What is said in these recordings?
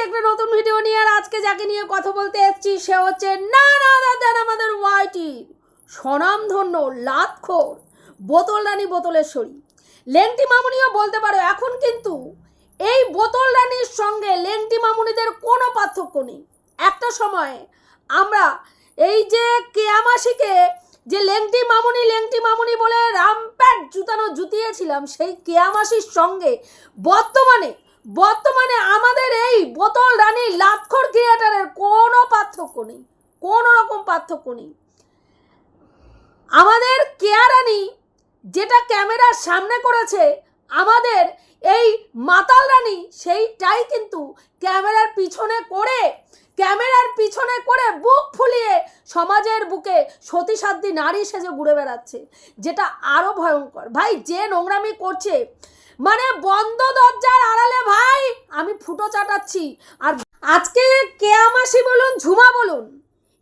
একটা নতুন ভিডিও নিয়ে। আর আজকে যাকে নিয়ে কথা বলতে এসেছি সে হচ্ছে না আমাদের ওয়াইটি স্বনামধন্য লাতখোর বোতল রানী বোতলেশ্বরী। লেংটি মামুনিও বলতে পারো। এখন কিন্তু এই বোতল রানীর সঙ্গে লেংটি মামুনিদের কোনো পার্থক্য নেই। একটা সময় আমরা এই যে কেয়ামাসিকে যে লেংটি মামুনি বলে রামপ্যাট জুতানো জুতিয়েছিলাম, সেই কেয়ামাসির সঙ্গে বর্তমানে আমাদের এই বোতল রানী লাতখোর ক্রিয়েটারের কোনো পার্থক্য নেই, কোনো রকম পার্থক্য নেই। আমাদের কেয়া রানী যেটা ক্যামেরার সামনে করেছে, আমাদের এই মাতাল রানী সেইটাই কিন্তু ক্যামেরার পিছনে করে বুক ফুলিয়ে সমাজের বুকে সতীসাধ্যী নারী সেজে ঘুরে বেড়াচ্ছে, যেটা আরো ভয়ঙ্কর। ভাই যে নোংরামি করছে, মানে বন্ধ দরজার আড়ালে ভাই আমি ফুটো চাটাচ্ছি। আর আজকে কেয়ামাসি বলুন ঝুমা বলুন,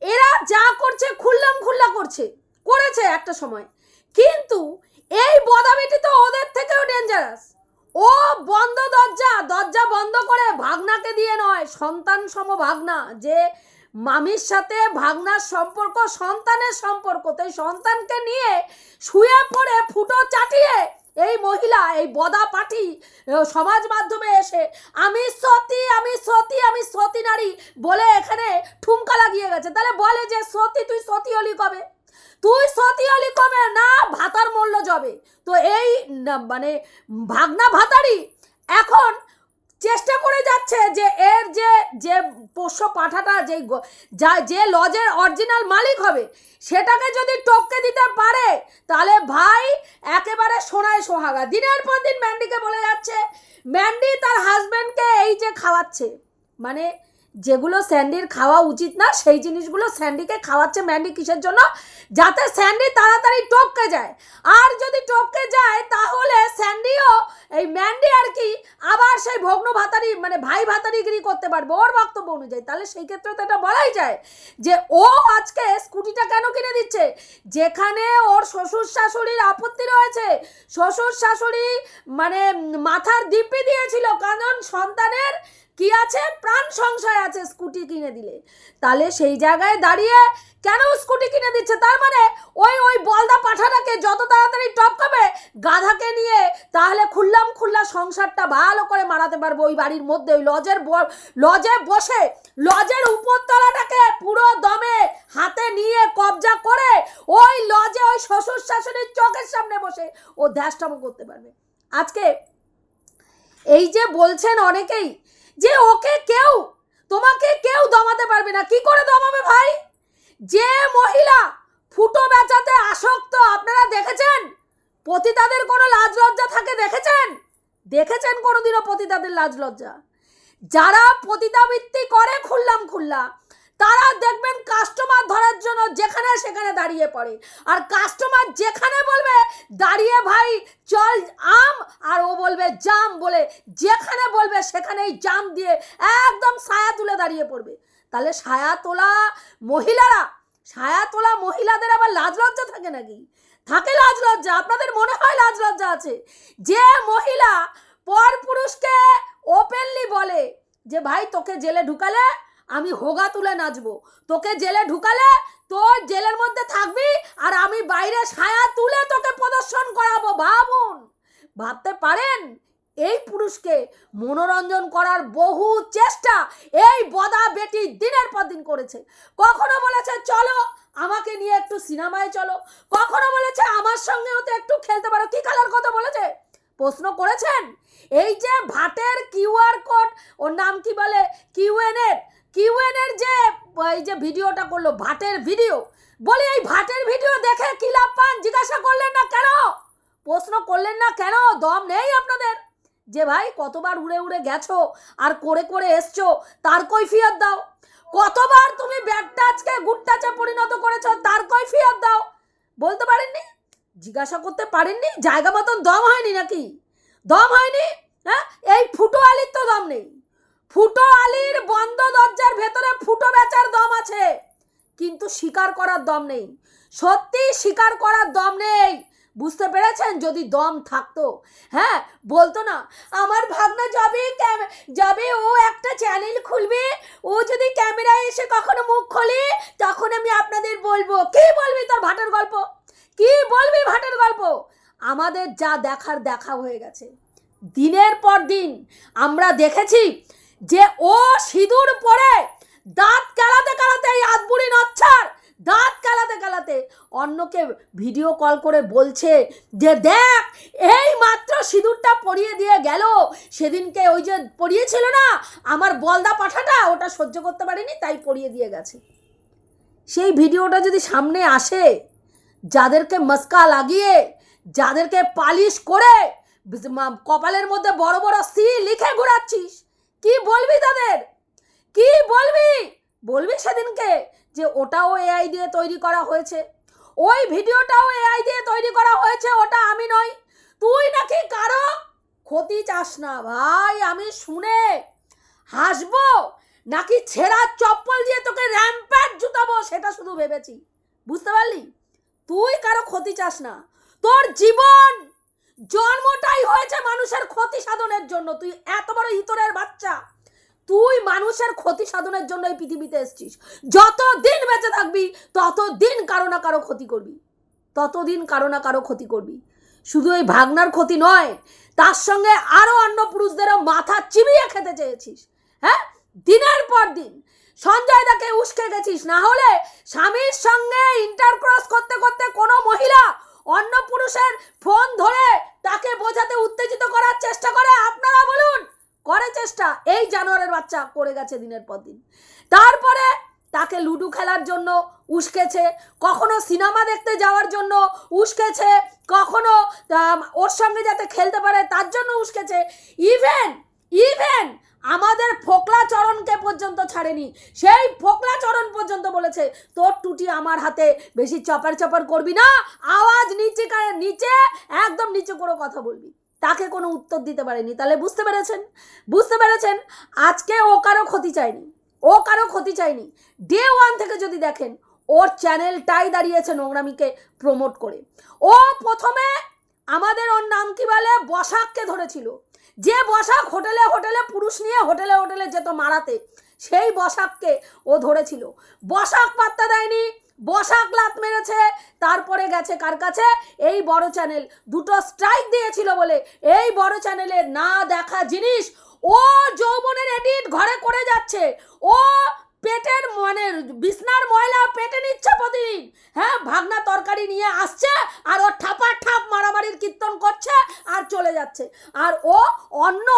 এরা যা করছে খুল্লা করেছে একটা সময়, কিন্তু এই বদাবিটি তো ওদের থেকেও ডেঞ্জারাস। ও বন্ধ দরজা বন্ধ করে ভাগনাকে দিয়ে নয়, সন্তান সম ভাগনা, যে মামির সাথে ভাগনার সম্পর্ক সন্তানের সম্পর্ক, তো এই সন্তানকে নিয়ে শুয়ে পড়ে ফুটো চাটিয়ে এই মহিলা, এই বদা পাটি সমাজ মাধ্যমে এসে আমি সতী নারী বলে এখানে ঠুমকা লাগিয়ে গেছে। তাহলে বলে যে সতী, তুই সতী হলি কবে? না ভাতার মূল্য যাবে। তো এই মানে ভাগনা ভাতারি এখন চেষ্টা করে যাচ্ছে যে এর যে পোষ্য পাঠাটা যে লজের অরিজিনাল মালিক হবে, সেটাকে যদি টপকে দিতে পারে তাহলে ভাই একেবারে সোনায় সোহাগা। দিনের পর দিন ম্যান্ডিকে বলে যাচ্ছে, ম্যান্ডি তার হাজব্যান্ডকে এই যে খাওয়াচ্ছে, মানে যেগুলো স্যান্ডির খাওয়া উচিত না সেই জিনিসগুলো স্যান্ডিকে খাওয়াচ্ছে ম্যান্ডি। কিসের জন্য? যাতে স্যান্ডি তাড়াতাড়ি টপকে যায়। আর যদি টপকে যায় তাহলে স্যান্ডিও এই ম্যান্ডি আর কি আবার সেই ভগ্ন ভাতারি মানে ভাই ভাতারিগিরি করতে পারবে ওর বক্তব্য অনুযায়ী। তাহলে সেই ক্ষেত্রে তো এটা বলাই যায় যে ও আজকে স্কুটিটা কেন কিনে দিচ্ছে, যেখানে ওর শ্বশুর শাশুড়ির আপত্তি রয়েছে। শ্বশুর শাশুড়ি মানে মাথার দিব্যি দিয়েছিল, কারণ সন্তানের কি আছে, প্রাণ সংশয় আছে স্কুটি কিনে দিলে। তাহলে সেই জায়গায় দাঁড়িয়ে কেন স্কুটি কিনে দিচ্ছে? তার মানে ওই বলদা পাঠাটাকে যত তাড়াতাড়ি টপকাবে গাধাকে নিয়ে, তাহলে খুল্লা সংসারটা ভালো করে মারাতে পারবো ওই বাড়ির মধ্যে। ওই লজে বসে লজের উপরতলাটাকে পুরো দমে হাতে নিয়ে কবজা করে ওই লজে ওই শ্বশুর শাশুড়ির চোখের সামনে বসে ও ধ্যাসটামো করতে পারবে। আজকে এই যে বলছেন অনেকেই যে তোমাকে কেউ দমাতে পারবে না, কি করে দমাবে ভাই? যে মহিলা ফুটো বেচাতে আসক্ত, আপনারা দেখেছেন পতিতাদের কোনো লাজ লজ্জা থাকে? দেখেছেন কোনোদিনও পতিতাদের লাজ লজ্জা? যারা পতিতাবৃত্তি করে খুল্লা তারা দেখবেন কাস্টমার ধরার জন্য যেখানে সেখানে দাঁড়িয়ে পড়ে। আর কাস্টমার যেখানে বলবে দাঁড়িয়ে ভাই চল আম, আর ও বলবে জাম বলে যেখানে বলবে সেখানেই জাম দিয়ে একদম ছায়া তুলে দাঁড়িয়ে পড়বে। তাহলে ছায়া তোলা মহিলাদের আবার লাজ লজ্জা থাকে নাকি? থাকে লাজ লজ্জা? আপনাদের মনে হয় লাজ লজ্জা আছে? যে মহিলা পর পুরুষকে ওপেনলি বলে যে ভাই তোকে জেলে ঢুকালে আমি হোগা তুলে নাচবো, তোকে জেলে ঢুকালে তোর জেলের মধ্যে থাকবি আর আমি বাইরে ছায়া তুলে তোকে প্রদর্শন করাবো। ভাবতে পারেন এই পুরুষকে মনোরঞ্জন করার বহু চেষ্টা এই বদা বেটি দিনের পর দিন করেছে। কখনো বলেছে চলো আমাকে নিয়ে একটু সিনেমায় চলো, কখনো বলেছে আমার সঙ্গেও তো একটু খেলতে পারো। কি কালার কথা বলেছে প্রশ্ন করেছেন? এই যে ভাটের কিউআর কোড, ওর নাম কি বলে, কিউএনের যে এই যে ভিডিওটা করলো ভাটের ভিডিও, বলি এই ভাটের ভিডিও দেখে কি লাভ পান? জিজ্ঞাসা করলেন না কেন? প্রশ্ন করলেন না কেন? দম নেই আপনাদের? যে ভাই কতবার উড়ে গেছো আর করে এসছো তার কৈফিয়ত দাও। কতবার তুমি ব্যাড টাচকে গুড টাচে পরিণত করেছো তার কৈফিয়ত দাও। বলতে পারেননি? জিজ্ঞাসা করতে পারেননি? জায়গা মতন দম হয়নি নাকি? দম হয়নি? হ্যাঁ, এই ফুটো আলির তো দম নেই। ফুটো আলির বন্ধ দরজার ভেতরে ফুটো বেচার দম আছে, কিন্তু স্বীকার করার দম নেই। সত্যি স্বীকার করার দম নেই। বুঝতে পেরেছেন? যদি দম থাকতো, হ্যাঁ বলতো না আমার ভাগনা যাবে ও একটা চ্যানেল খুলে আমাদের যা দেখার দেখা হয়ে গেছে। দিনের পর দিন আমরা দেখেছি যে ও সিঁদুর পরে দাঁত কালাতে কালাতে, এই আদবুড়ি নচ্ছার দাঁত কালাতে কালাতে অন্যকে ভিডিও কল করে বলছে যে দেখ এই মাত্র সিঁদুরটা পরিয়ে দিয়ে গেল, সেদিনকে ওই যে পরিয়েছিল না আমার বলদা পাঠাটা, ওটা সহ্য করতে পারেনি তাই পরিয়ে দিয়ে গেছে। সেই ভিডিওটা যদি সামনে আসে, যাদেরকে মস্কা লাগিয়ে, যাদেরকে পালিশ করে কপালের মধ্যে বড় বড় সি লিখে ঘোরাচ্ছিস, কি বলবি তাদের? কি বলবি? বলবি সেদিনকে যে ওটাও এআই দিয়ে তৈরি করা হয়েছে, ওই ভিডিওটাও এআই দিয়ে তৈরি করা হয়েছে, ওটা আমি নই। তুই নাকি কারো ক্ষতি চাস না ভাই। আমি শুনে হাসবো নাকি ছেঁড়া চপ্পল দিয়ে তোকে র্যাম্প্যাট জুতাবো সেটা শুধু ভেবেছি। বুঝতে পারলি? তুই কারো ক্ষতি চাস না। তোর জীবন জন্মটাই হয়েছে মানুষের ক্ষতি সাধনের জন্য। তুই এত বড় ইতরের বাচ্চা, তুই মানুষের ক্ষতি সাধনের জন্য এই পৃথিবীতে এসেছিস। যতদিন বেঁচে থাকবি ততদিন কারো না কারো ক্ষতি করবি, ততদিন কারো না কারো ক্ষতি করবি। শুধু এই ভাগনার ক্ষতি নয়, তার সঙ্গে আরো অন্য পুরুষদেরও মাথা চিবিয়ে খেতে চেয়েছিস। হ্যাঁ, দিনের পর দিন সঞ্জয় দাকে উস্কে গেছিস। না হলে স্বামীর সঙ্গে ইন্টারক্রস করতে করতে কোনো মহিলা অন্য পুরুষের ফোন ধরে তাকে বোঝাতে উত্তেজিত করার চেষ্টা করে, আপনারা বলুন করে চেষ্টা? এই জানোয়ারের বাচ্চা করে গেছে দিনের পর দিন। তারপরে তাকে লুডো খেলার জন্য উস্কেছে, কখনো সিনেমা দেখতে যাওয়ার জন্য উস্কেছে, কখনো ওর সঙ্গে যাতে খেলতে পারে তার জন্য উস্কেছে। ইভেন আমাদের ফোকলা চরণকে পর্যন্ত ছাড়েনি। সেই ফোকলা চরণ পর্যন্ত বলেছে তোর টুটি আমার হাতে, বেশি চপার চপার করবি না, আওয়াজ নিচে নিচে একদম নিচে করে কথা বলবি। তাকে কোনো উত্তর দিতে পারেনি। তাহলে বুঝতে পেরেছেন আজকে ও কারো ক্ষতি চায়নি, ও কারো ক্ষতি চায়নি। ডে ওয়ান থেকে যদি দেখেন ওর চ্যানেলটাই দাঁড়িয়েছে নোংরামিকে প্রমোট করে। ও প্রথমে আমাদের ওর নাম কি বলে বসাককে ধরেছিল, যে বসাক হোটেলে হোটেলে পুরুষ নিয়ে হোটেলে হোটেলে যেত মারাতে, সেই বসাককে ও ধরেছিল। বসাক পাত্তা দেয়নি, বসাক লাত মেরেছে, তারপরে গেছে কার কাছে? এই বড় চ্যানেল। দুটো স্ট্রাইক দিয়েছিল বলে এই বড় চ্যানেলের না দেখা জিনিস ও যৌবনের এডিট ঘরে করে যাচ্ছে। ও পেটের মানে বিছনার ময়লা পেটে নিচ্ছে প্রতিদিন। হ্যাঁ, ভাগনা তরকারি নিয়ে আসছে আর ও ঠাপা ঠাপ মারামারির কীর্তন করছে আর চলে যাচ্ছে। আর ও অন্য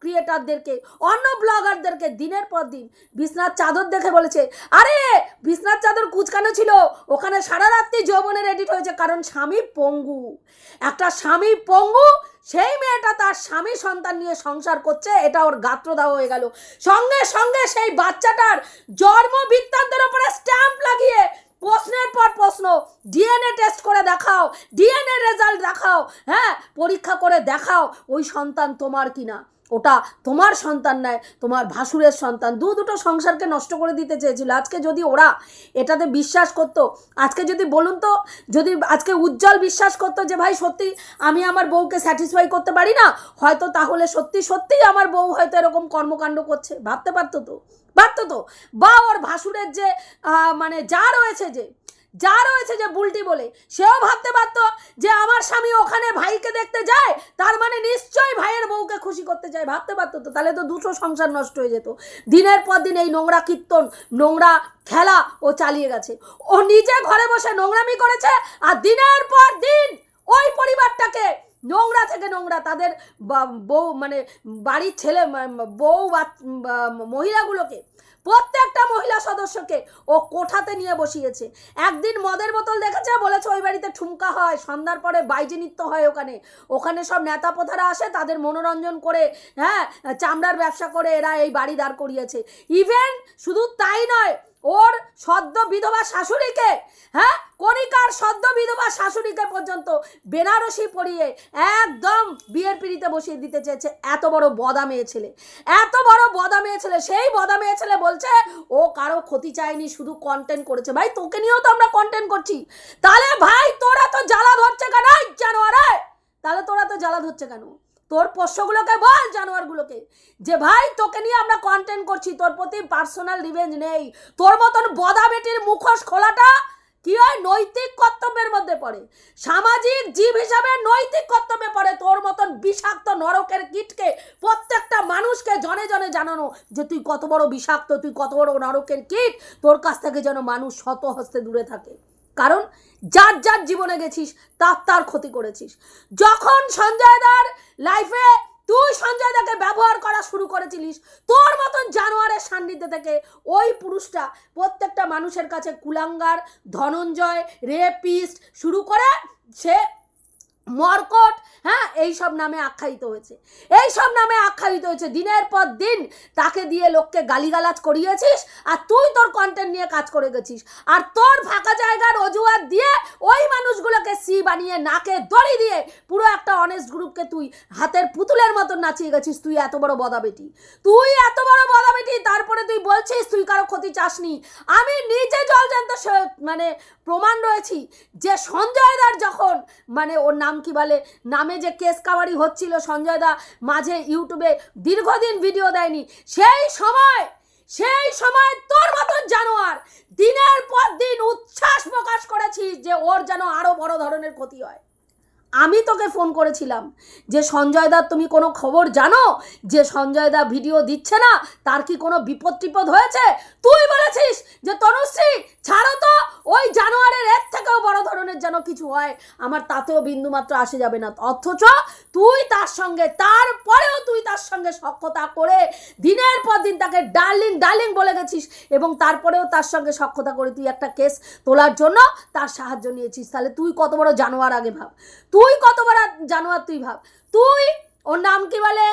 ক্রিয়েটারদেরকে, অন্য ব্লগারদেরকে দিনের পর দিন বিছনার চাদর দেখে বলেছে আরে বিছনার চাদর কুচকানো ছিল, ওখানে সারা রাত্রি যৌবনের এডিট হয়েছে। কারণ স্বামী পঙ্গু, একটা স্বামী পঙ্গু, সেই মেয়েটা তার স্বামী সন্তান নিয়ে সংসার করছে, এটা ওর গাত্র দেওয়া হয়ে গেল। সঙ্গে সঙ্গে সেই বাচ্চাটার জন্ম বৃত্তান্তের উপরে স্ট্যাম্প লাগিয়ে প্রশ্নের পর প্রশ্ন, ডিএনএ টেস্ট করে দেখাও, ডিএনএ রেজাল্ট দেখাও, হ্যাঁ পরীক্ষা করে দেখাও ওই সন্তান তোমার কিনা। ওটা তোমার সন্তান নয়, তোমার ভাসুরের সন্তান। দুটো সংসারকে নষ্ট করে দিতে চেয়েছিল। আজকে যদি ওরা এটাতে বিশ্বাস করতো, আজকে যদি বলুন তো, যদি আজকে উজ্জ্বল বিশ্বাস করতো যে ভাই সত্যি আমি আমার বউকে স্যাটিসফাই করতে পারি না, হয়তো তাহলে সত্যি আমার বউ হয়তো এরকম কর্মকাণ্ড করছে, ভাবতে পারতো তো। বা ওর ভাসুরের যে মানে যা রয়েছে যে বুলটি বলে, সেও ভাবতে পারতো যে আমার স্বামী ওখানে ভাইকে দেখতে যায়, তার মানে নিশ্চয়ই ভাইয়ের বউকে খুশি করতে চায়, ভাবতে পারতো তো। তাহলে তো দুটো সংসার নষ্ট হয়ে যেত। দিনের পর দিন এই নোংরা কীর্তন, নোংরা খেলা ও চালিয়ে গেছে। ও নিজে ঘরে বসে নোংরামি করেছে, আর দিনের পর দিন ওই পরিবারটাকে নোংরা থেকে নোংরা, তাদের বউ মানে বাড়ির ছেলে বউ মহিলাগুলোকে, প্রত্যেকটা মহিলা সদস্যকে ও কোঠাতে নিয়ে বসিয়েছে। একদিন মদের বোতল দেখেছে, বলেছে ওই বাড়িতে ঠুমকা হয়, সন্ধ্যার পরে বাইজি নৃত্য হয়, ওখানে সব নেতা পোথারা আসে, তাদের মনোরঞ্জন করে, হ্যাঁ চামড়ার ব্যবসা করে এরা এই বাড়ি দাঁড় করিয়েছে। ইভেন শুধু তাই নয়, ওর সদ্য বিধবা শাশুড়িকে, হ্যাঁ কণিকার সদ্য বিধবা শাশুড়িকে পর্যন্ত বেনারসি পরিয়ে একদম বিয়ের পিড়িতে বসিয়ে দিতে চেয়েছে। এত বড় বদা মেয়ে ছেলে। সেই বদা মেয়ে ছেলে বলছে ও কারো ক্ষতি চায়নি, শুধু কন্টেন্ট করেছে। ভাই তোকে নিয়েও তো আমরা কন্টেন্ট করছি, তাহলে ভাই তোরা তো জ্বালা ধরছে কেন জানোয়ারে? তাহলে তোরা তো জ্বালা ধরছে কেন? তোর পোষ্যগুলোকে বল, জানোয়ারগুলোকে, যে ভাই তোকে নিয়ে আমরা কন্টেন্ট করছি, তোর প্রতি পার্সোনাল রিভেঞ্জ নেই। তোর মতন বদা বেটির মুখোশ খোলাটা কি হয়, নৈতিক কর্তব্যের মধ্যে পড়ে, সামাজিক জীব হিসাবে নৈতিক কর্তব্যে পড়ে তোর মতন বিষাক্ত নরকের কীটকে প্রত্যেকটা মানুষকে জনে জনে জানানো যে তুই কত বড় বিষাক্ত, তুই কত বড় নরকের কীট, তোর কাছ থেকে যেন মানুষ শত হস্তে দূরে থাকে। কারণ যার যার জীবনে গেছিস তার ক্ষতি করেছিস। যখন সঞ্জয় দার লাইফে তুই সঞ্জয় দাকে ব্যবহার করা শুরু করেছিলিস, তোর মতন জানোয়ারের সান্নিধ্যে থেকে ওই পুরুষটা প্রত্যেকটা মানুষের কাছে কুলাঙ্গার, ধনঞ্জয়, রেপিস্ট শুরু করে সে মর্কট, হ্যাঁ, এইসব নামে আখ্যায়িত হয়েছে, এইসব নামে আখ্যায়িত হয়েছে। দিনের পর দিন তাকে দিয়ে লোককে গালিগালাজ করিয়েছিস, আর তুই তোর কন্টেন্ট নিয়ে কাজ করে গেছিস, আর তোর ফাঁকা জায়গার অজুহাত দিয়ে ওই মানুষগুলোকে সি বানিয়ে নাকে দড়ি দিয়ে পুরো একটা অনেস্ট গ্রুপকে তুই হাতের পুতুলের মতন নাচিয়ে গেছিস। তুই এত বড় বদাবেটি, তুই এত বড় বদাবেটি, তারপরে তুই বলছিস তুই কারো ক্ষতি চাসনি। আমি নিজে জলজান্ত মানে প্রমাণ রয়েছি যে সঞ্জয় দার যখন মানে ওর নাম কি বলে নামে যে কেস কাবারি হচ্ছিল, সঞ্জয় দা মাঝে ইউটিউবে দীর্ঘদিন ভিডিও দেয়নি, সেই সময় তোর মতন জানোয়ার দিনের পর দিন উচ্ছ্বাস প্রকাশ করেছিস যে ওর যেন আরো বড় ধরনের ক্ষতি হয়। আমি তোকে ফোন করেছিলাম যে সঞ্জয় দার তুমি কোনো খবর জানো যে সঞ্জয় দা ভিডিও দিচ্ছে না, তার কি কোনো বিপদ টিপদ হয়েছে? তুই বলেছিস যে তনুশ্রী ছাড়ো তো, ওই জানোয়ারের এর থেকেও বড় ধরনের যেন কিছু হয়, আমার তাতেও বিন্দুমাত্র আসে যাবে না। অথচ তুই তার সঙ্গে, তারপরেও তুই তার সঙ্গে সখ্যতা করে দিনের পর দিন তাকে ডার্লিং ডার্লিং বলে গেছিস, এবং তারপরেও তার সঙ্গে সখ্যতা করে তুই একটা কেস তোলার জন্য তার সাহায্য নিয়েছিস। তাহলে তুই কত বড় জানোয়ার আগে ভাব, তুই কত বড় জানোয়ার তুই ভাব। তুই ওর নাম কি বলে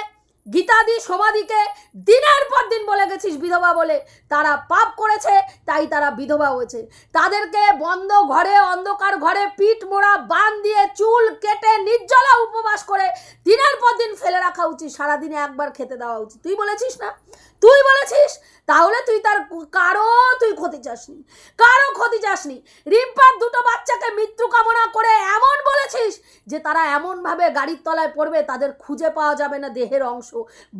গীতাদি সমাধিকে দিনের পর দিন বলে গেছিস বিধবা বলে, তারা পাপ করেছে তাই তারা বিধবা হয়েছে, তাদেরকে বন্ধ ঘরে অন্ধকার ঘরে পিঠ মোড়া বান দিয়ে চুল কেটে নির্জলা উপবাস করে দিনের পর দিন ফেলে রাখা উচিত, সারাদিনে একবার খেতে দেওয়া উচিত। তুই বলেছিস না? তুই বলেছিস। তাহলে তুই তার তুই ক্ষতি চাসনি, কারো ক্ষতি চাসনি। রিম্পার দুটো বাচ্চাকে মৃত্যু কামনা করে এমন বলেছিস যে তারা এমনভাবে গাড়ির তলায় পড়বে তাদের খুঁজে পাওয়া যাবে না দেহের অংশ,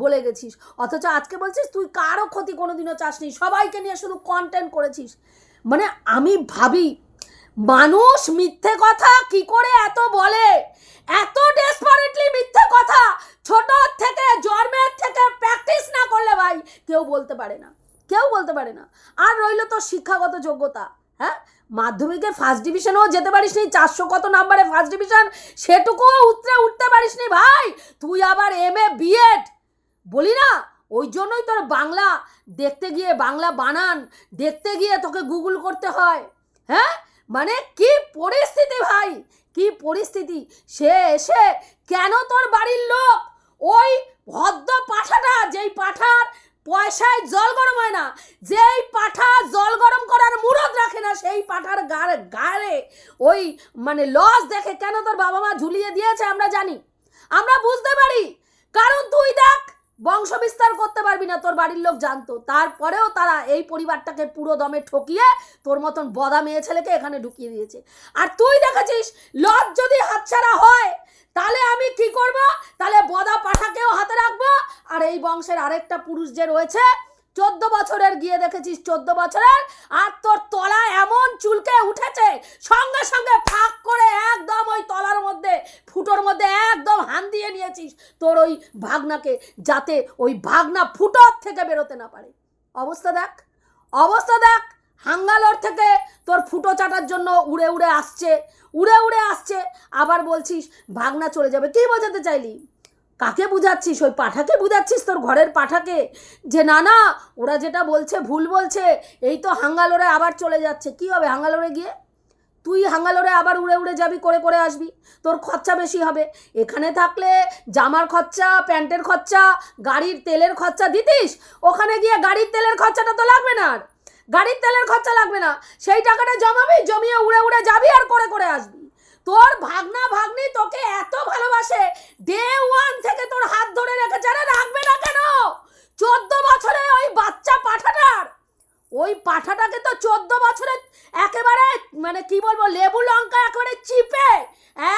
বলে গেছিস। অথচ আজকে বলছিস তুই কারো ক্ষতি কোনোদিনও চাসনি, সবাইকে নিয়ে শুধু কন্টেন্ট করেছিস। মানে আমি ভাবি মানুষ মিথ্যে কথা কি করে এত বলে, এত ডেসপারেটলি মিথ্যে কথা ছোট থেকে জন্মের থেকে প্র্যাকটিস না করলে ভাই কেউ বলতে পারে না, কেউ বলতে পারে না। আর রইল তো শিক্ষাগত যোগ্যতা, হ্যাঁ, মাধ্যমিকে ফার্স্ট ডিভিশনেও যেতে পারিস নি, 400 কত নাম্বারে ফার্স্ট ডিভিশন, সেটুকুও উঠতে পারিস নি ভাই। তুই আবার MA BEd বলি না, ওই জন্যই তোর বাংলা দেখতে গিয়ে, বাংলা বানান দেখতে গিয়ে তোকে গুগল করতে হয়। হ্যাঁ, মানে কি পরিস্থিতি ভাই, কি পরিস্থিতি। সে এসে কেন তোর বাড়ির লোক ওই ভদ্র পাঠাটা, যেই পাঠার পয়সায় জল গরম হয় না, যেই পাঠা জল গরম করার মুরদ রাখে না, সেই পাঠার গায়ে ওই মানে লস দেখে কেন তোর বাবা মা ঝুলিয়ে দিয়েছে আমরা জানি, আমরা বুঝতে পারি। কারণ তুই দেখ বংশ বিস্তার করতে পারবি না, তোর বাড়ির লোক জানতো, তারপরেও তারা এই পরিবারটাকে পুরো দমে ঠকিয়ে তোর মতন বদা মেয়ে ছেলেকে এখানে ঢুকিয়ে দিয়েছে। আর তুই দেখেছিস লজ যদি হাতছাড়া হয় তাহলে আমি কি করব, তাহলে বদা পাঠাকেও হাতে রাখবো। আর এই বংশের আরেকটা পুরুষ যে রয়েছে 14 বছরের, গিয়ে দেখেছিস 14 বছরের, আর তোর তলা এমন চুলকে উঠেছে সঙ্গে সঙ্গে ফাঁক করে একদম ওই তলার মধ্যে ফুটোর মধ্যে একদম হান দিয়ে নিয়েছিস তোর ওই ভাগনাকে, যাতে ওই ভাগনা ফুটোর থেকে বেরোতে না পারে। অবস্থা দেখ, অবস্থা দেখ। হাঙ্গালোর থেকে তোর ফুটো চাটার জন্য উড়ে উড়ে আসছে, আবার বলছিস ভাগনা চলে যাবে। কি বোঝাতে চাইলি? কাকে বুঝাচ্ছিস? ওই পাঠাকে বুঝাচ্ছিস, তোর ঘরের পাঠাকে, যে না না ওরা যেটা বলছে ভুল বলছে, এই তো হাঙ্গালোরে আবার চলে যাচ্ছে। কি হবে হাঙ্গালোরে গিয়ে? তুই হাঙ্গালোরে আবার উড়ে উড়ে যাবি, করে আসবি, তোর খরচা বেশি হবে। এখানে থাকলে জামার খরচা, প্যান্টের খরচা, গাড়ির তেলের খরচা দিতিস, ওখানে গিয়ে গাড়ির তেলের খরচাটা তো লাগবে না, আর গাড়ির তেলের খরচা লাগবে না, সেই টাকাটা জমাবি, জমিয়ে উড়ে উড়ে যাবি আর করে আসবি। তোর ভাগনা ভাগ্নি তোকে এত ভালোবাসে, ডে 1 থেকে তোর হাত ধরে রেখেছে। আরে রাখবে না কেন? 14 বছরে ওই বাচ্চা পাঠাটার, ওই পাঠাটাকে তো 14 বছরে একেবারে মানে কি বলবো লেবু লঙ্কা একেবারে চিপে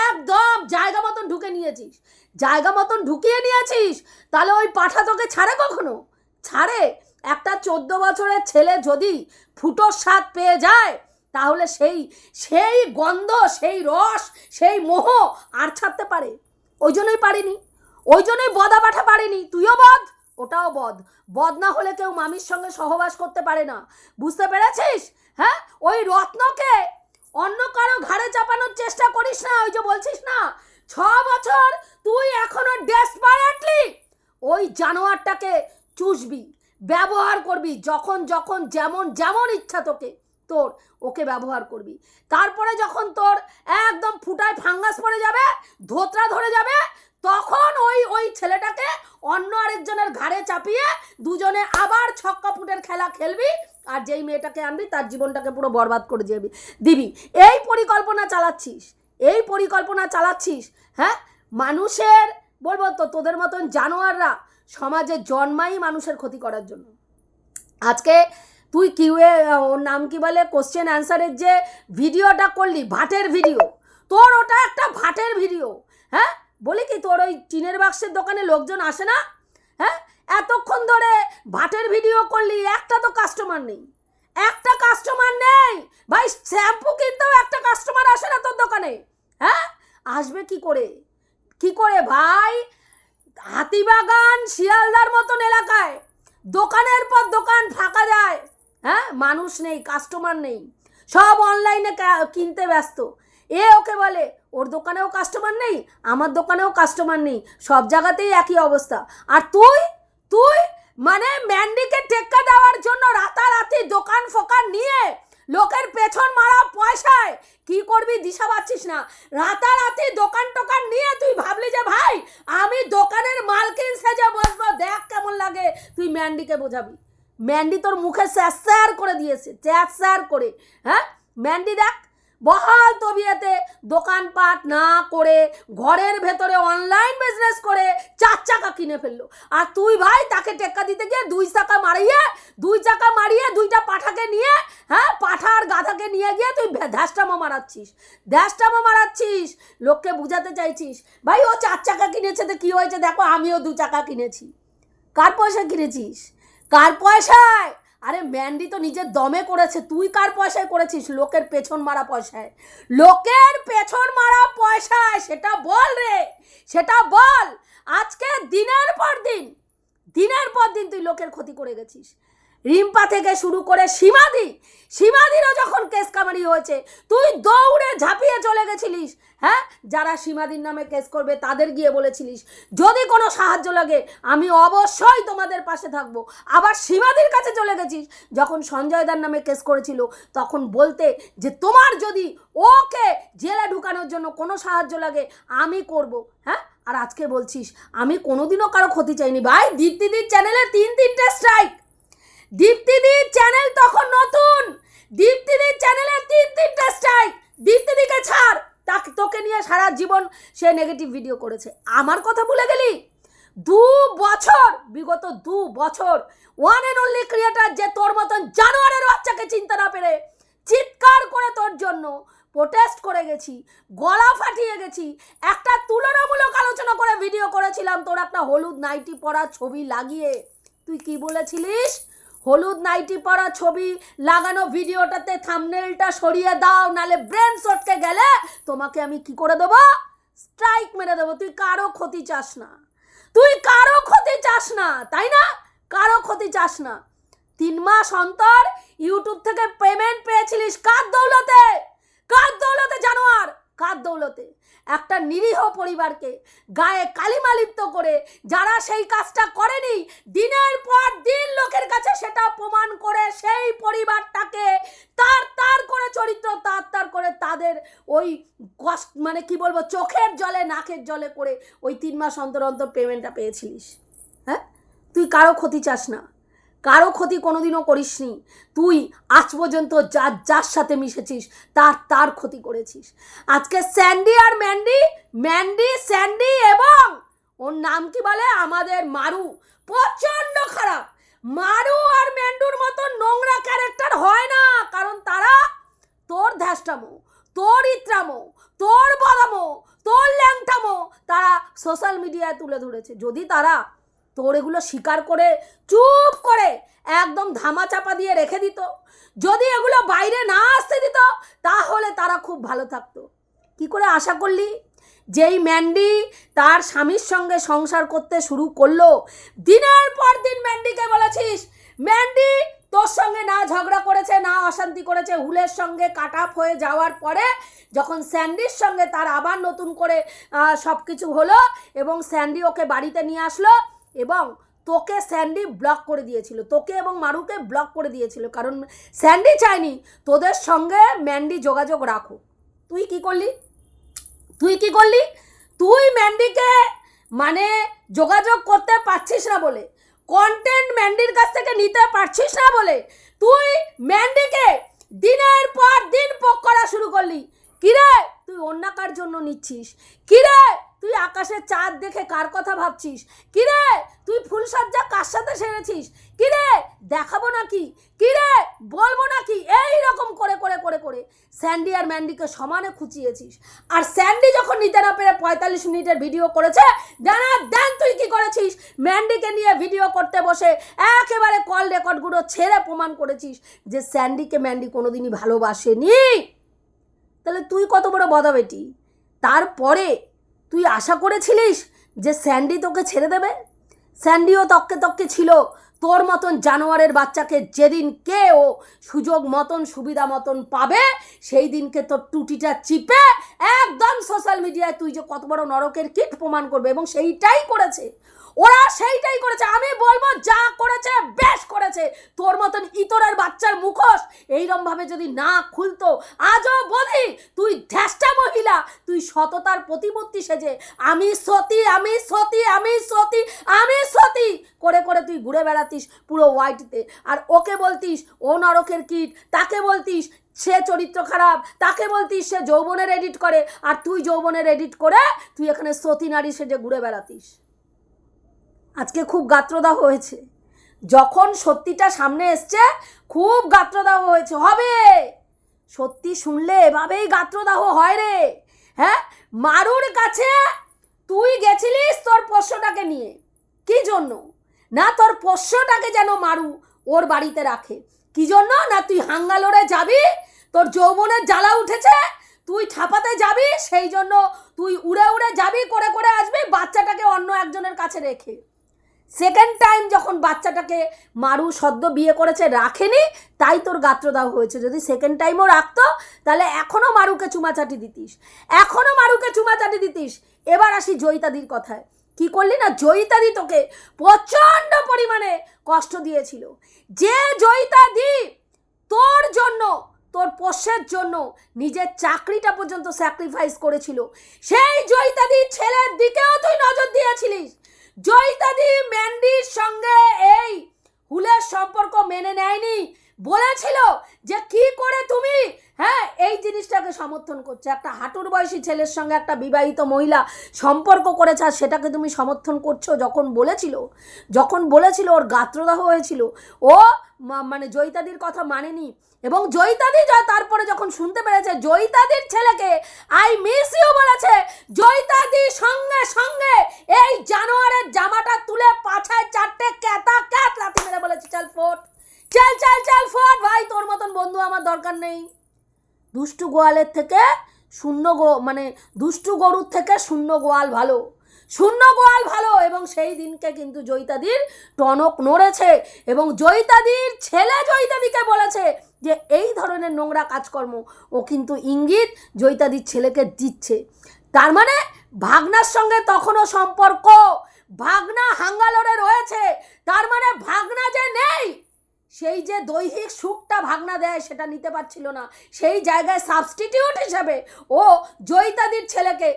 একদম জায়গা মতন ঢুকিয়ে নিয়েছিস। তাহলে ওই পাঠা তোকে ছাড়ে কখনো? ছাড়ে? একটা 14 বছরের ছেলে যদি ফুটোর স্বাদ পেয়ে যায় তাহলে সেই সেই গন্ধ, সেই রস, সেই মোহ আর ছাড়তে পারে? ওই জন্যই পারিনি, ওই জন্যই বদা পাঠা পারিনি। তুইও বদ, ওটাও বদ। বদ না হলে কেউ মামির সঙ্গে সহবাস করতে পারে না, বুঝতে পেরেছিস? হ্যাঁ, ওই রত্নকে অন্য কারো ঘাড়ে চাপানোর চেষ্টা করিস না। ওই যে বলছিস না 6 বছর তুই এখনো ডেসপারেটলি ওই জানোয়ারটাকে চুষবি, ব্যবহার করবি, যখন যখন যেমন যেমন ইচ্ছা তোর ওকে ব্যবহার করবি। তারপরে যখন তোর একদম ফুটায় ফাঙ্গাস পড়ে যাবে, ধোতরা ধরে যাবে, তখন ওই ছেলেটাকে অন্য আরেকজনের ঘাড়ে চাপিয়ে দুজনে আবার ছক্কা ফুটের খেলা খেলবি, আর যেই মেয়েটাকে আনবি তার জীবনটাকে পুরো বরবাদ করে দিবি। এই পরিকল্পনা চালাচ্ছিস। হ্যাঁ, মানুষের বলবো তো, তোদের মতন জানোয়াররা সমাজে জন্মাই মানুষের ক্ষতি করার জন্য। আজকে তুই ওর নাম কি বলে, কোশ্চেন অ্যান্সারের যে ভিডিওটা করলি, ভাটের ভিডিও, তোর ওটা একটা ভাটের ভিডিও। হ্যাঁ, বলি কি, তোর ওই টিনের বাক্সের দোকানে লোকজন আসে না? হ্যাঁ, এতক্ষণ ধরে ভাটের ভিডিও করলি, একটা তো কাস্টমার নেই, একটা কাস্টমার নেই ভাই। শ্যাম্পু কিনতেও একটা কাস্টমার আসে না তোর দোকানে। হ্যাঁ, আসবে কি করে ভাই? হাতিবাগান শিয়ালদার মতন এলাকায় দোকানের পর দোকান ফাঁকা যায়। হ্যাঁ, মানুষ নেই, কাস্টমার নেই, সব অনলাইনে কিনতে ব্যস্ত। ওকে বলে ওর দোকানেও কাস্টমার নেই, আমার দোকানেও কাস্টমার নেই, সব জায়গাতেই একই অবস্থা। আর তুই মানে ম্যান্ডিকে টেক্কা দেওয়ার জন্য রাতারাতি দোকান ফোকান নিয়ে লোকের পেছন মারা পয়সায় কি করবি দিশা পাচ্ছিস না। রাতারাতি দোকান টোকান নিয়ে তুই ভাবলি যে ভাই আমি দোকানের মালকিন সেজে বসবো, দেখ কেমন লাগে। তুই ম্যান্ডিকে বোঝাবি, ম্যান্ডি তোর মুখে স্যার করে দিয়েছে, স্যার করে। হ্যাঁ, ম্যান্ডি দেখ বহাল তবিয়াতে দোকানপাট না করে ঘরের ভেতরে অনলাইন বিজনেস করে 4 চাকা কিনে ফেললো। আর তুই ভাই তাকে টেক্কা দিতে গিয়ে 2 চাকা মারিয়ে 2টা পাঠাকে নিয়ে, হ্যাঁ, পাঠার গাধাকে নিয়ে গিয়ে তুই ধ্যাসটামো মারাচ্ছিস, লোককে বুঝাতে চাইছিস ভাই ও 4 চাকা কিনেছে তো কি হয়েছে, দেখো আমিও 2 চাকা কিনেছি। কার পয়সায় কিনেছিস? কার পয়সায়? আরে ম্যান্ডি তো নিজের দমে করেছে, তুই কার পয়সায় করেছিস? লোকের পেছন মারা পয়সায়। সেটা বল রে, সেটা বল। আজকে দিনের পর দিন তুই লোকের ক্ষতি করে গেছিস। রিম্পা থেকে শুরু করে সীমাদিরও যখন কেস কামারি হয়েছে তুই দৌড়ে ঝাঁপিয়ে চলে গেছিলিস। হ্যাঁ, যারা সীমাদির নামে কেস করবে তাদের গিয়ে বলেছিলিস যদি কোনো সাহায্য লাগে আমি অবশ্যই তোমাদের পাশে থাকবো। আবার সীমাদির কাছে চলে গেছিস যখন সঞ্জয়দার নামে কেস করেছিল, তখন বলতে যে তোমার যদি ওকে জেলে ঢুকানোর জন্য কোনো সাহায্য লাগে আমি করব। হ্যাঁ, আর আজকে বলছিস আমি কোনোদিনও কারো ক্ষতি চাইনি। ভাই দীপ্তিদির চ্যানেলে 3-3টে স্ট্রাইক। দীপ্তিদির চ্যানেল তখন নতুন, দীপ্তিদির চ্যানেলে 3-3টে স্ট্রাইক। দীপ্তিদিকে ছাড়, তোকে নিয়ে সারা জীবন সে নেগেটিভ ভিডিও করেছে। আমার কথা ভুলে গেলি? 2 বছর, বিগত 2 বছর ওয়ান অ্যান্ড অনলি ক্রিয়েটার যে তোর মতন জানোয়ারের বাচ্চাকে চিনতে না পেরে চিৎকার করে তোর জন্য প্রোটেস্ট করে গেছি, গলা ফাটিয়ে গেছি, একটা তুলনামূলক আলোচনা করে ভিডিও করেছিলাম তোর একটা হলুদ নাইটি পরা ছবি লাগিয়ে। তুই কি বলেছিলিস? হলুদ নাইটি পরা ছবি লাগানো ভিডিওটাতে থাম্বনেলটা সরিয়ে দাও, নালে ব্রেন চটকে গেলে তোমাকে আমি কি করে দেবো? স্ট্রাইক মেরে দেবো। তুই কারো ক্ষতি চাস না, তাই না? কারো ক্ষতি চাস না। 3 মাস অন্তর ইউটিউব থেকে পেমেন্ট পেয়েছিলিস কার দৌলতে জানোয়ার? কার দৌলতে? একটা নিরীহ পরিবারকে গায়ে কালিমা লিপ্ত করে যারা সেই কাজটা করেনি, দিনের পর দিন লোকের কাছে সেটা প্রমাণ করে সেই পরিবারটাকে তার করে চরিত্র তার করে তাদের ওই কষ্ট মানে কি বলবো চোখের জলে নাকের জলে করে ওই 3 মাস অন্তর পেমেন্টটা পেয়েছিলিস। হ্যাঁ, তুই কারো ক্ষতি চাস না, কারো ক্ষতি কোনোদিনও করিসনি। তুই আজ পর্যন্ত যার সাথে মিশেছিস তার ক্ষতি করেছিস। আজকে স্যান্ডি এবং ওর নাম কি বলে আমাদের মারু, প্রচণ্ড খারাপ। মারু আর ম্যান্ডুর মতো নোংরা ক্যারেক্টার হয় না, কারণ তারা তোর ধ্যাসটামো, তোর ইত্রামো, তোর বদামো, তোর ল্যাংটামো তারা সোশ্যাল মিডিয়ায় তুলে ধরেছে। যদি তারা তোর এগুলো স্বীকার করে চুপ করে একদম ধামাচাপা দিয়ে রেখে দিত, যদি এগুলো বাইরে না আসতে দিত তাহলে তারা খুব ভালো থাকতো। কি করে আশা করলি? যেই ম্যান্ডি তার স্বামীর সঙ্গে সংসার করতে শুরু করলো, দিনের পর দিন ম্যান্ডিকে বলেছিস ম্যান্ডি তোর সঙ্গে না ঝগড়া করেছে, না অশান্তি করেছে। হুলের সঙ্গে কাট আপ হয়ে যাওয়ার পরে যখন স্যান্ডির সঙ্গে তার আবার নতুন করে সব কিছু হলো এবং স্যান্ডি ওকে বাড়িতে নিয়ে আসলো এবং তোকে স্যান্ডি ব্লক করে দিয়েছিল, তোকে এবং মারুকে ব্লক করে দিয়েছিল, কারণ স্যান্ডি চায়নি তোদের সঙ্গে ম্যান্ডি যোগাযোগ রাখো। তুই কি করলি? তুই ম্যান্ডিকে মানে যোগাযোগ করতে পারছিস না বলে, কন্টেন্ট ম্যান্ডির কাছ থেকে নিতে পারছিস না বলে তুই ম্যান্ডিকে দিনের পর দিন পোক করা শুরু করলি। কিরে তুই অন্য কার জন্য নিচ্ছিস? কিরে তুই আকাশের চাঁদ দেখে কার কথা ভাবছিস? কিরে তুই ফুলসজ্জা কার সাথে সেরেছিস? কিরে দেখাবো নাকি? কিরে বলবো নাকি? এই রকম করে করে করে করে স্যান্ডি আর ম্যান্ডিকে সমানে খুঁচিয়েছিস। আর স্যান্ডি যখন নিতে না পেরে 45 মিনিটের ভিডিও করেছে, জানা দেন তুই কি করেছিস? ম্যান্ডিকে নিয়ে ভিডিও করতে বসে একেবারে কল রেকর্ডগুলো ছেড়ে প্রমাণ করেছিস যে স্যান্ডিকে ম্যান্ডি কোনোদিনই ভালোবাসেনি। তাহলে তুই কত বড় বদাবেটি? তারপরে তুই আশা করেছিলিস যে স্যান্ডি তোকে ছেড়ে দেবে? স্যান্ডিও তককে তককে ছিল তোর মতন জানোয়ারের বাচ্চাকে যেদিন কে ও সুযোগ মতন সুবিধা মতন পাবে সেই দিনকে তোর টুটিটা চিপে একদম সোশ্যাল মিডিয়ায় তুই যে কত বড় নরকের কীট প্রমাণ করবে, এবং সেইটাই করেছে ওরা, সেইটাই করেছে। আমি বলবো যা করেছে বেশ করেছে। তোর মতন ইতরের বাচ্চার মুখোশ এইরমভাবে যদি না খুলতো, আজও বলি তুই ধ্যাষ্টা মহিলা, তুই সততার প্রতিমূর্তি সেজে আমি সতী আমি সতী আমি সতী আমি সতী করে করে তুই ঘুরে বেড়াতিস পুরো ওয়াইটিতে। আর ওকে বলতিস ও নরকের কীট, তাকে বলতিস সে চরিত্র খারাপ, তাকে বলতিস সে যৌবনের এডিট করে, আর তুই যৌবনের এডিট করে তুই এখানে সতী নারী সেজে ঘুরে বেড়াতিস। আজকে খুব গাত্রদাহ হয়েছে, যখন সত্যিটা সামনে এসছে খুব গাত্রদাহ হয়েছে। হবে সত্যি শুনলে এভাবেই গাত্রদাহ হয় রে। হ্যাঁ, মারুর কাছে তুই গেছিলিস তোর পোষ্যটাকে নিয়ে, কি জন্য? না তোর পোষ্যটাকে যেন মারু ওর বাড়িতে রাখে। কি জন্য? না তুই হাঙ্গালোরে যাবি, তোর যৌবনের জ্বালা উঠেছে, তুই ঠাপাতে যাবি, সেই জন্য তুই উড়ে উড়ে যাবি, করে করে আসবি বাচ্চাটাকে অন্য একজনের কাছে রেখে। সেকেন্ড টাইম যখন বাচ্চাটাকে মারু সদ্য বিয়ে করেছে রাখেনি, তাই তোর গাত্রদাহ হয়েছে। যদি সেকেন্ড টাইমও রাখতো তাহলে এখনও মারুকে চুমাচাটি দিতিস, এবার আসি জয়িতাদির কথায়। কি করলি না, জয়িতাদি তোকে প্রচণ্ড পরিমাণে কষ্ট দিয়েছিল। যে জয়িতাদি তোর জন্য, তোর পোষ্যের জন্য নিজের চাকরিটা পর্যন্ত স্যাক্রিফাইস করেছিল, সেই জয়িতাদি ছেলের দিকেও তুই নজর দিয়েছিলিস। জয়িতাদি ম্যান্ডির সঙ্গে এই হুলের সম্পর্ক মেনে নেয়নি, বলেছিল যে কি করে তুমি এই জিনিসটাকে সমর্থন করছো। একটা হাঁটুর বয়সী ছেলের সঙ্গে একটা বিবাহিত মহিলা সম্পর্ক করেছে আর সেটাকে তুমি সমর্থন করছো। যখন বলেছিল ওর গাত্রদাহ হয়েছিল, ও মানে জয়িতাদির কথা মানেনি, এবং জয়িতাদি তারপরে যখন শুনতে পেরেছে জয়িতাদির ছেলেকে আই মিস ইউ বলেছে, জয়িতাদি সঙ্গে সঙ্গে এই জানোয়ারের জামাটা তুলে পাছায় 4টে ক্যাতা ক্যাত লাথি মেরে বলেছে চল ফোট, চল ফোট ভাই, তোর মতন বন্ধু আমার দরকার নেই। দুষ্টু গোয়ালের থেকে দুষ্টু গরুর থেকে শূন্য গোয়াল ভালো। এবং সেই দিনকে কিন্তু জয়িতাদির টনক নড়েছে, এবং জয়িতাদির ছেলে জয়িতাদিকে বলেছে যে এই ধরনের নোংরা কাজকর্ম ও কিন্তু ইঙ্গিত জয়িতাদির ছেলেকে দিচ্ছে। তার মানে ভাগনার সঙ্গে তখনও সম্পর্ক, ভাগনা হাঙ্গালোরে রয়েছে, তার মানে ভাগনা যে নেই, সেই যে দৈহিক সুখটা ভাগনা দেয় সেটা নিতে পারছিল না, সেই জায়গায় সাবস্টিটিউট হিসাবে ও জয়িতাদির ছেলেকে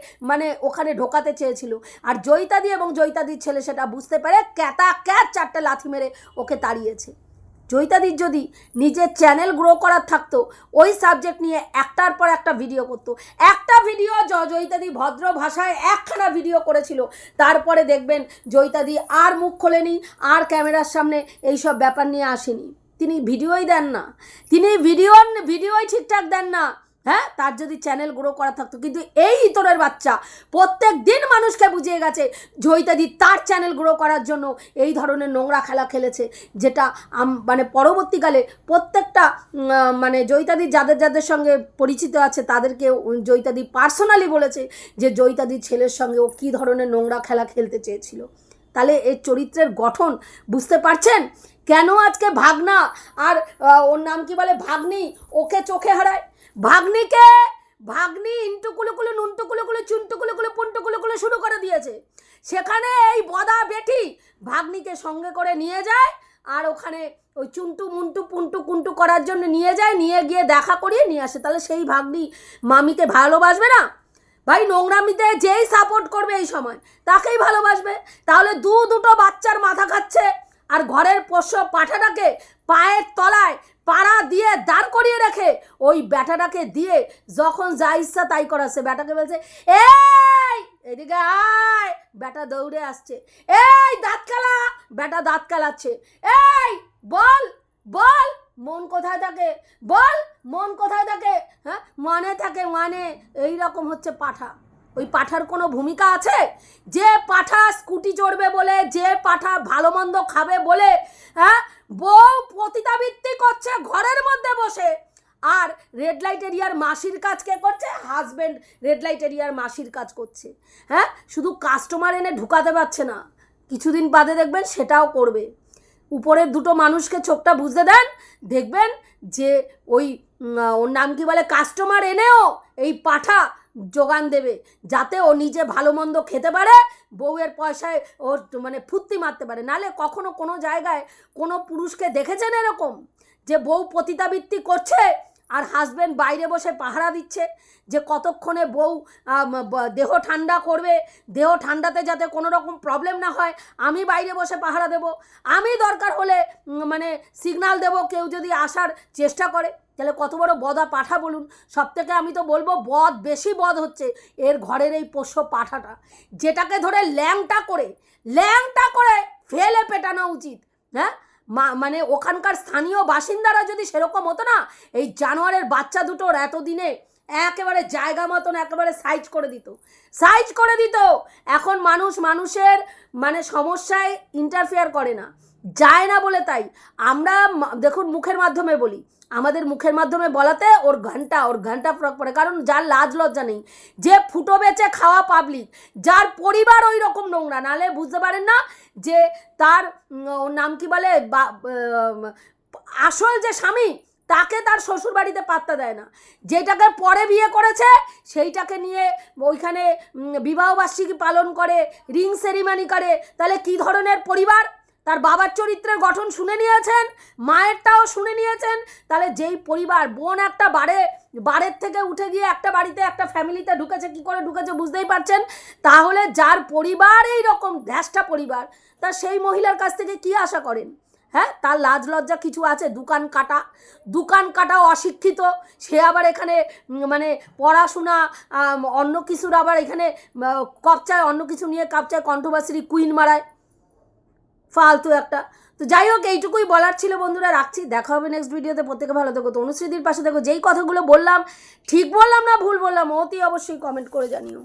ওখানে ঢোকাতে চেয়েছিল। আর জয়িতাদি এবং জয়িতাদির ছেলে সেটা বুঝতে পেরে ক্যাতা ক্যাত 4টে লাথি মেরে ওকে তাড়িয়েছে। জয়িতাদির যদি নিজের চ্যানেল গ্রো করার থাকতো, ওই সাবজেক্ট নিয়ে একটার পর একটা ভিডিও করতো। একটা ভিডিও জয়িতাদি ভদ্র ভাষায় একখানা ভিডিও করেছিল, তারপরে দেখবেন জয়িতাদি আর মুখ খোলেনি, আর ক্যামেরার সামনে এইসব ব্যাপার নিয়ে আসেনি। তিনি ভিডিওই দেন না, তিনি ভিডিওই ঠিকঠাক দেন না। হ্যাঁ, তার যদি চ্যানেল গ্রো করা থাকতো। কিন্তু এই ইতরের বাচ্চা প্রত্যেক দিন মানুষকে বুঝিয়ে গেছে জয়িতাদি তার চ্যানেল গ্রো করার জন্য এই ধরনের নোংরা খেলা খেলেছে, যেটা মানে পরবর্তীকালে প্রত্যেকটা মানে জয়িতাদি যাদের যাদের সঙ্গে পরিচিত আছে তাদেরকে জয়িতাদি পার্সোনালি বলেছে যে জয়িতাদির ছেলের সঙ্গে ও কী ধরনের নোংরা খেলা খেলতে চেয়েছিল। তাহলে এর চরিত্রের গঠন বুঝতে পারছেন? কেন আজকে ভাগনা আর ওর নাম কি বলে ভাগ্নি ওকে চোখে হারায়? ভাগ্নি ইন্টু কুলুকুলু নুনটু কুলুকুলু চুনটু কুলুকুলু পুন্টু কুলুকুলু শুরু করে দিয়েছে। সেখানে এই বদা বেটি ভাগ্নিকে সঙ্গে করে নিয়ে যায় আর ওখানে ওই চুনটু মুন্টু পুন্টু কুন্টু করার জন্য নিয়ে যায়, নিয়ে গিয়ে দেখা করিয়ে নিয়ে আসে। তাহলে সেই ভাগ্নি মামিকে ভালোবাসবে না? ভাই নোংরামিতে যেই সাপোর্ট করবে এই সময় তাকেই ভালোবাসবে। তাহলে দুটো বাচ্চার মাথা খাচ্ছে আর ঘরের পোষ্য পাঠাটাকে পায়ের তলায় পাড়া দিয়ে দাঁড় করিয়ে রেখে ওই ব্যাটাটাকে দিয়ে যখন যা ইচ্ছা তাই করাচ্ছে। ব্যাটাকে বলছে এই এদিকে আয়, ব্যাটা দৌড়ে আসছে, এই দাঁত কালা, ব্যাটা দাঁত কালাচ্ছে, এই বল বল মন কোথায় থাকে, বল মন কোথায় থাকে, হ্যাঁ মানে থাকে মানে। এই রকম হচ্ছে পাঠা। ওই পাঠার কোনো ভূমিকা আছে? যে পাঠা স্কুটি চড়বে বলে, যে পাঠা ভালো মন্দ খাবে বলে, হ্যাঁ বউ পতিতাবৃত্তি করছে ঘরের মধ্যে বসে, আর রেড লাইট এরিয়ার মাসির কাজ কে করছে? হাজব্যান্ড রেড লাইট এরিয়ার মাসির কাজ করছে। হ্যাঁ, শুধু কাস্টমার এনে ঢুকাতে পারছে না, কিছুদিন বাদে দেখবেন সেটাও করবে। উপরের দুটো মানুষকে চোখটা বুঝতে দেন, দেখবেন যে ওই ওর নাম কি বলে কাস্টমার এনেও এই পাঠা যোগান দেবে, যাতে ও নিজে ভালো মন্দ খেতে পারে, বউয়ের পয়সায় ওর মানে ফুর্তি মারতে পারে। নালে কখনো কোনো জায়গায় কোনো পুরুষকে দেখেছেন এরকম যে বউ পতিতাবৃত্তি করছে আর হাজব্যান্ড বাইরে বসে পাহারা দিচ্ছে যে কতক্ষণে বউ দেহ ঠান্ডা করবে, দেহ ঠান্ডাতে যাতে কোনো রকম প্রবলেম না হয় আমি বাইরে বসে পাহারা দেব, আমি দরকার হলে মানে সিগন্যাল দেব কেউ যদি আসার চেষ্টা করে। তাহলে কত বড় বদা পাঠা বলুন। সব থেকে আমি তো বলবো বেশি বদ হচ্ছে এর ঘরের এই পোষ্য পাঠাটা, যেটাকে ধরে ল্যাংটা করে ফেলে পেটানো উচিত। হ্যাঁ, মানে ওখানকার স্থানীয় বাসিন্দারা যদি সেরকম হতো না, এই জানোয়ারের বাচ্চা দুটোর এতদিনে একেবারে জায়গা মতন একেবারে সাইজ করে দিত। এখন মানুষের মানে সমস্যায় ইন্টারফেয়ার করে না, যায় না বলে তাই আমরা দেখুন মুখের মাধ্যমে বলি, আমাদের মুখের মাধ্যমে বলাতে ওর ঘন্টা ফরক পড়ে। কারণ যার লাজ লজ্জা নেই, যে ফুটো বেচে খাওয়া পাবলিক, যার পরিবার ওই রকম নোংরা, নালে বুঝতে পারেন না যে তার ওর নাম কি বলে আসল যে স্বামী তাকে তার শ্বশুর বাড়িতে পাত্তা দেয় না, যেটাকে পরে বিয়ে করেছে সেইটাকে নিয়ে ওইখানে বিবাহবার্ষিকী পালন করে, রিং সেরিমানি করে। তাহলে কি ধরনের পরিবার? তার বাবার চরিত্রের গঠন শুনে নিয়েছেন, মায়েরটাও শুনে নিয়েছেন। তাহলে যেই পরিবার, বোন একটা বাড়ির থেকে উঠে গিয়ে একটা বাড়িতে একটা ফ্যামিলিতে ঢুকেছে, কি করে ঢুকেছে বুঝতেই পারছেন। তাহলে যার পরিবার এই রকম ধ্যাসটা পরিবার, তা সেই মহিলার কাছ থেকে কি আশা করেন? হ্যাঁ, তার লাজ লজ্জা কিছু আছে? দোকান কাটা অশিক্ষিত, সে আবার এখানে মানে পড়াশোনা অন্য কিছুর আবার এখানে কপচায়, অন্য কিছু নিয়ে কপচায় কন্ট্রোভার্সি কুইন মারায়, ফালতু একটা। তো যাই হোক, এইটুকুই বলার ছিল বন্ধুরা, রাখছি। দেখা হবে নেক্সট ভিডিওতে। প্রত্যেকে ভালো থেকো, তনুশ্রীদির পাশে থেকো। যেই কথাগুলো বললাম ঠিক বললাম না ভুল বললাম অতি অবশ্যই কমেন্ট করে জানিও।